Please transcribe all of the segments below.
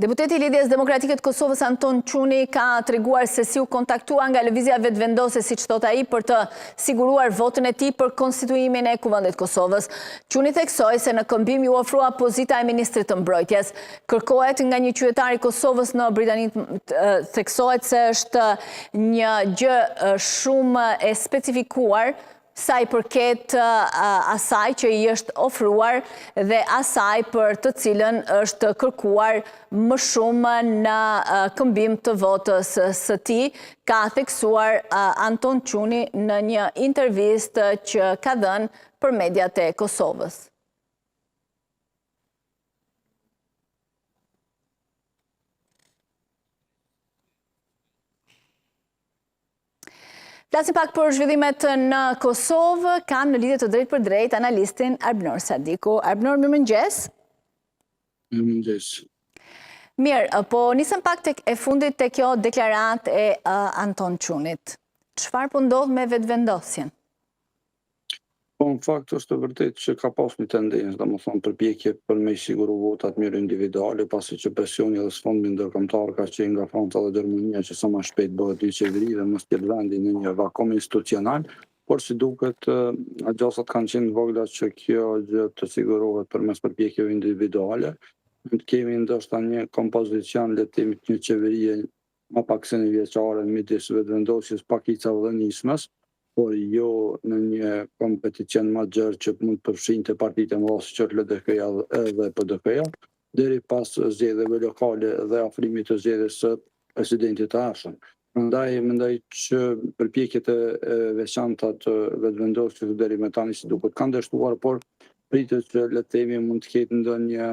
Deputeti i Lidhjes Demokratike të Kosovës Anton Çuni ka treguar se si u kontaktua nga lëvizja vetëvendose, siç thot ai, për të siguruar votën e tij për konstituimin e Kuvendit të Kosovës. Çuni theksoi se në këmbim ju ofrua pozita e ministrit të mbrojtjes. Kërkohet nga një qytetar i Kosovës në Britaninë, theksohet se është një gjë shumë e specifikuar sa i përket asaj që i është ofruar dhe asaj për të cilën është kërkuar më shumë në këmbim të votës së tij, ka theksuar Anton Çuni në një intervistë që ka dhënë për mediat e Kosovës. Flasim pak për zhvillimet në Kosovë, kam në lidhje të drejt për drejt analistin Arbinor Sadiku. Arbinor, mirëmëngjes. Mirëmëngjes. Mirë, po nisëm pak tek e fundit të kjo deklaratë e Anton Çunit. Çfarë po ndodh me vetëvendosjen? Po, në fakt është të vërtet që ka pas një tendencë, domethënë përpjekje për me siguru votat mirë individuale, pasi që presioni dhe sfondmi ndërkombëtar ka qenë nga Franca dhe Gjermania që sa më shpejt bëhet dy qeveri dhe mos jetë vendi në një vakum institucional, por si duket gjasat kanë qenë vogla që kjo gjë të sigurohet përmes përpjekjeve individuale. Ne kemi ndoshta një kompozicion le të themi një qeverie më pak se një vjeçare midis vetëvendosjes, pakicave dhe nismës, por jo në një kompeticion më gjerë që mund të përfshinte partitë e mëdha siç është LDK-ja dhe PDK-ja, deri pas zgjedhjeve lokale dhe afrimit të zgjedhjes së presidentit të ardhshëm. Prandaj mendoj që përpjekjet e veçanta të vetëvendosjes deri më tani si duket kanë dështuar, por pritet që le të themi mund të ketë ndonjë,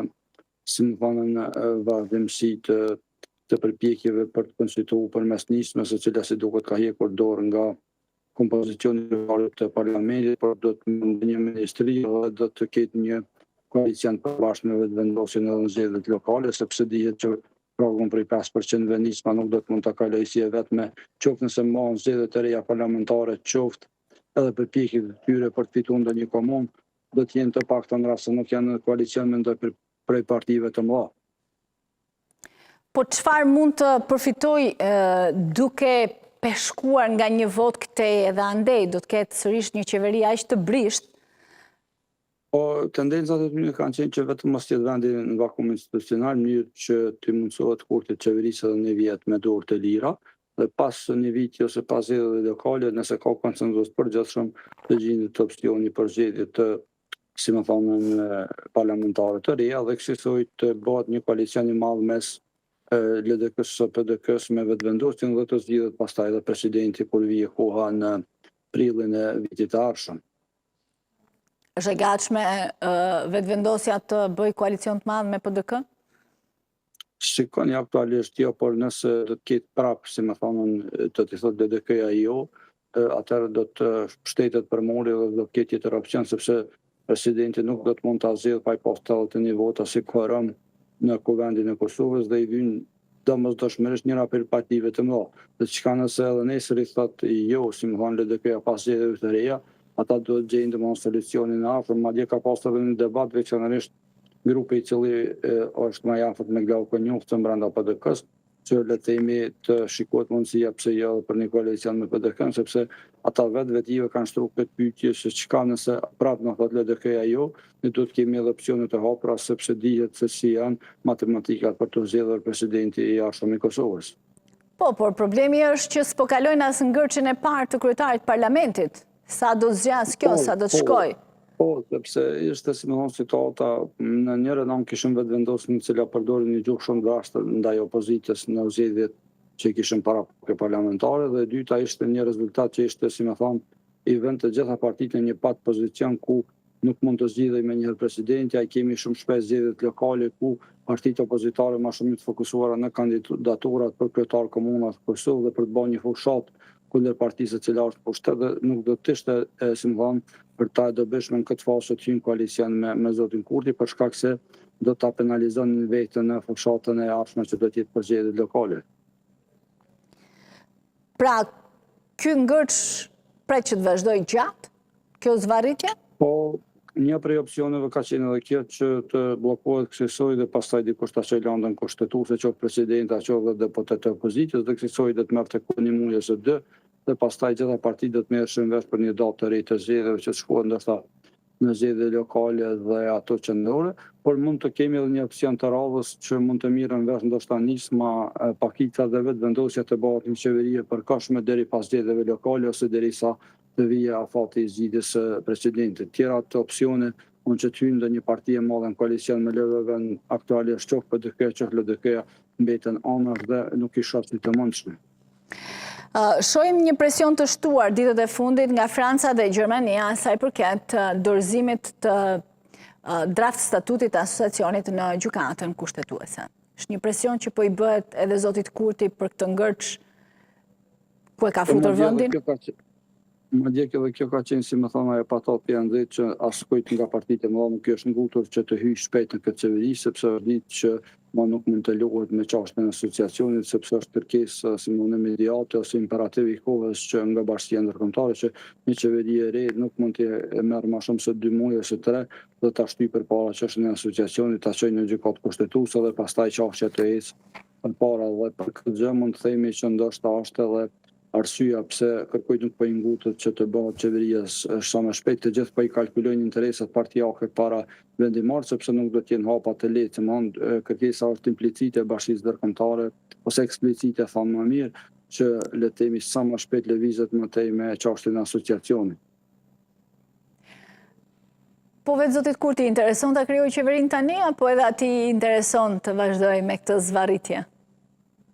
si më thonë, vazhdimsi të përpjekjeve për të konstituuar përmes nismës, e cila si duket ka hekur dorë nga kompozicioni të parlamentit, por do të mund një ministri dhe do të ketë një koalicion përbashkë me vetëvendosjen edhe në zgjedhjet lokale, sepse dihet që pragun prej 5% vendisma nuk do të mund ta kalojë si e vetme, qoftë nëse marrin zgjedhjet e reja parlamentare, qoftë edhe përpjekjet e tyre për të fituar ndonjë komunë, do të jenë të paktën raste nuk janë në koalicion me ndonjë prej partive të mëdha. Po çfarë mund të përfitoj duke peshkuar nga një vot këtej edhe andej, do të ketë sërish një qeveri aq të brisht? Po, tendencat e tyre kanë qenë që vetëm mos jetë vendi në vakum institucional, mënyrë që të mundsohet kurti të qeverisë edhe një vit me dorë të lira, dhe pas një viti ose pas zgjedhjeve lokale, nëse ka konsenzus përgjithshëm, të gjendet opsioni për zgjedhje të, si më thonë, parlamentare të reja dhe kësaj të bëhet një koalicion i madh mes LDK-s së PDK-s me vetëvendosjen dhe të zgjidhet pastaj edhe presidenti kur vije koha në prillin e vitit të ardhshëm. Është e gatshme vetëvendosja të bëj koalicion të madh me PDK? Shikoni aktualisht jo, por nëse do të ketë prapë, si më thonë, të thotë DDK-ja jo, atëherë do të shtetet përmori dhe do të ketë tjetër opsion, sepse presidenti nuk do të mund ta zgjedhë pa i pas 81 vota si kvorum në Kuvendin e Kosovës dhe i vijnë domosdoshmërisht njëra prej partive të mëdha. Dhe çka nëse edhe nesër i thotë jo, si më thonë LDK-ja pas zgjedhjeve të reja, ata do të gjejnë domosdoshmë solucionin e afër, madje ka pasur edhe një debat veçanërisht grupi i cili është më i afërt me Glauko Njoftën brenda PDK-s, që le të themi të shikohet mundësia pse jo për një koalicion me PDK-n, sepse ata vetive kanë shtruar këtë pyetje se çka nëse prapë në thotë LDK-ja jo, ne do të kemi edhe opsione të hapura sepse dihet se si janë matematikat për të zgjedhur presidenti i ardhshëm i Kosovës. Po, por problemi është që s'po kalojnë as ngërçin e parë të kryetarit parlamentit. Sa do zgjas kjo, sa do të shkojë? Po, sepse ishte, si më thonë, situata në njërën anë kishim vetëvendosjen në cila përdorin një gjuhë shumë drashtë ndaj opozitës në zgjedhjet që kishim paraprake parlamentare, dhe dyta ishte një rezultat që ishte, si më thonë, i vend të gjitha partitë në një pat pozicion ku nuk mund të zgjidhej me njëherë presidenti, ai kemi shumë shpesh zgjedhjet lokale ku partitë opozitare më shumë të fokusuara në kandidaturat për kryetar komuna të Kosovës dhe për të bërë një fushat kundër partisë e cila është pushtet dhe nuk do të ishte, si më thonë, për ta dobishme në këtë fazë të hyjnë koalicion me zotin Kurti, për shkak se do ta penalizon vetën në fushatën e ardhshme që do të jetë për zgjedhjet lokale. Pra, ky ngërç pret që të vazhdojë gjatë? Kjo zvarritje? Po, një prej opsioneve ka qenë edhe kjo që të bllokohet kësaj dhe pastaj dikush ta çojë landën kushtetuese, qoftë presidenti, qoftë deputet të opozitës, dhe kësaj do të merrte kuni muaj ose 2, dhe pastaj gjitha partitë do të merreshin vesh për një datë të re të zgjedhjeve që shkohen ndoshta në zgjedhje lokale dhe ato qendrore, por mund të kemi edhe një opsion të radhës që mund të mirën vesh ndoshta nisma, pakica dhe vetë vendosja të bëhet një qeveri e përkohshme deri pas zgjedhjeve lokale ose derisa të vijë afati i zgjidhjes së presidentit. Tjera të opsione mund që të hyjë ndonjë parti e madhe në koalicion me LDK-n aktualisht qoftë PDK, qoftë LDK mbeten anash dhe nuk i shoh si të mundshme. Shohim një presion të shtuar ditët e fundit nga Franca dhe Gjermania sa i përket dorëzimit të draft statutit të asociacionit në gjykatën kushtetuese. Është një presion që po i bëhet edhe zotit Kurti për këtë ngërç ku e ka futur vendin. Madje edhe kjo ka qenë, si më thonë, ajo patotja ndrit që askujt nga partitë e mëdha nuk është ngutur që të hyjë shpejt në këtë qeveri, sepse është ditë që nuk mund të luhet me çështjen e asociacionit, sepse është kërkesë si më imediate ose imperativ i kohës që nga bashkia ndërkombëtare që një qeveri e re nuk mund të merr më shumë se 2 muaj ose 3 dhe ta shtyjë përpara çështjen e asociacionit, ta çojë në gjykatë kushtetuese dhe pastaj çështja të ecë përpara. Dhe për këtë gjë mund të themi që ndoshta është edhe arsyeja pse kërkojnë nuk po i ngutet që të bëhet qeveria sa më shpejt, të gjithë po i kalkulojnë interesat partijake para vendimmarrës, sepse nuk do të jenë hapa të lehtë, kërkesa është implicite e bashkisë ndërkombëtare ose eksplicite, thonë më mirë, që le të themi sa më shpejt lëvizet më tej me çështjen e asociacionit. Po vetë zotit Kurti, intereson ta krijojë qeverinë tani apo edhe atij intereson të vazhdojë me këtë zvarritje?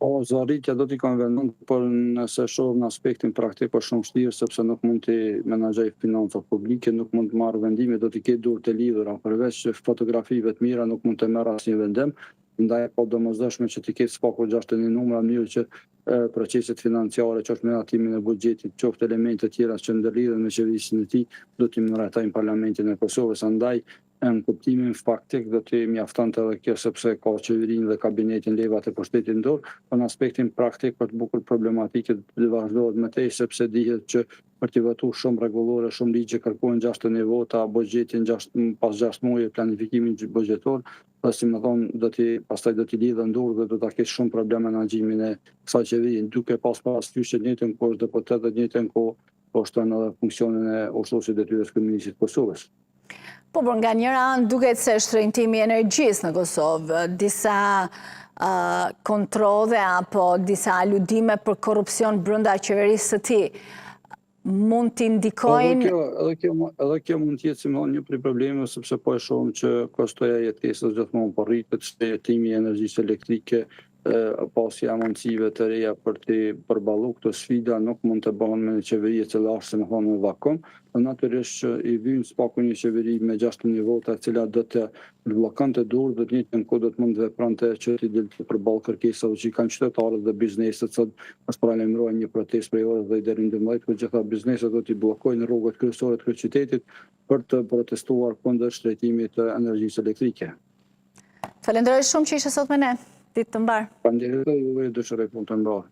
Zvarritja do t'i konventon, por nëse shohim në aspektin praktik po shumë vështirë, sepse nuk mund të menaxhoj financat publike, nuk mund të marrë vendime, do t'i ketë durë të lidhura, përveç fotografive të mira nuk mund të merr asnjë vendim, ndaj po domosdoshme që t'i ketë spaku 61 numra mënyrë që proceset financiare, qoftë me ndërtimin e buxhetit, qoftë elemente të tjera që ndërlidhen me qeverisjen e tij, do t'i mirëtojnë Parlamentin e Kosovës. Andaj në kuptimin faktik do të mjaftonte edhe kjo, sepse ka qeverinë dhe kabinetin levat e pushtetit në dorë, por në aspektin praktik për të bukur problematike të vazhdohet më tej, sepse dihet që për të votuar shumë rregullore, shumë ligje kërkojnë 61 vota, buxhetin pas 6 muaj planifikimin buxhetor, dhe si më thonë pastaj do t'i lidhen dorë dhe do ta ketë shumë probleme në menaxhimin e kësaj qeverie, duke pas parasysh që në njëjtën kohë deputet dhe në njëjtën kohë po shton edhe funksionin e ushtrisë detyrës kryeministit të Kosovës. Po, por nga njëra anë duket se shtrëngtimi i energjisë në Kosovë, disa kontrolle apo disa aludime për korrupsion brenda qeverisë së tij mund të indikojnë. Edhe kjo mund të jetë si një prej problemeve, sepse po e shohim që kostoja e jetesës gjithmonë po rritet, shpejtimi i energjisë elektrike, pasja mundësive të reja për të përballuar këto sfida nuk mund të bëhen me një qeveri e cila është në vakum, dhe natyrisht që i vjen spaku një qeveri me 61 vota e cila do të bllokonte dorë, do të njëjtën kohë do të mund të vepronte që të dilte përballë kërkesave që kanë qytetarët dhe bizneset, sot është paralajmëruar një protestë prej orës dhe deri në 12 ku gjitha bizneset do t'i bllokojnë rrugët kryesore të qytetit për të protestuar kundër shtrejtimit të energjisë elektrike. Falenderoj shumë që ishe sot me ne. Ditë të mbarë. Faleminderit, ju dëshiroj punë të mbarë.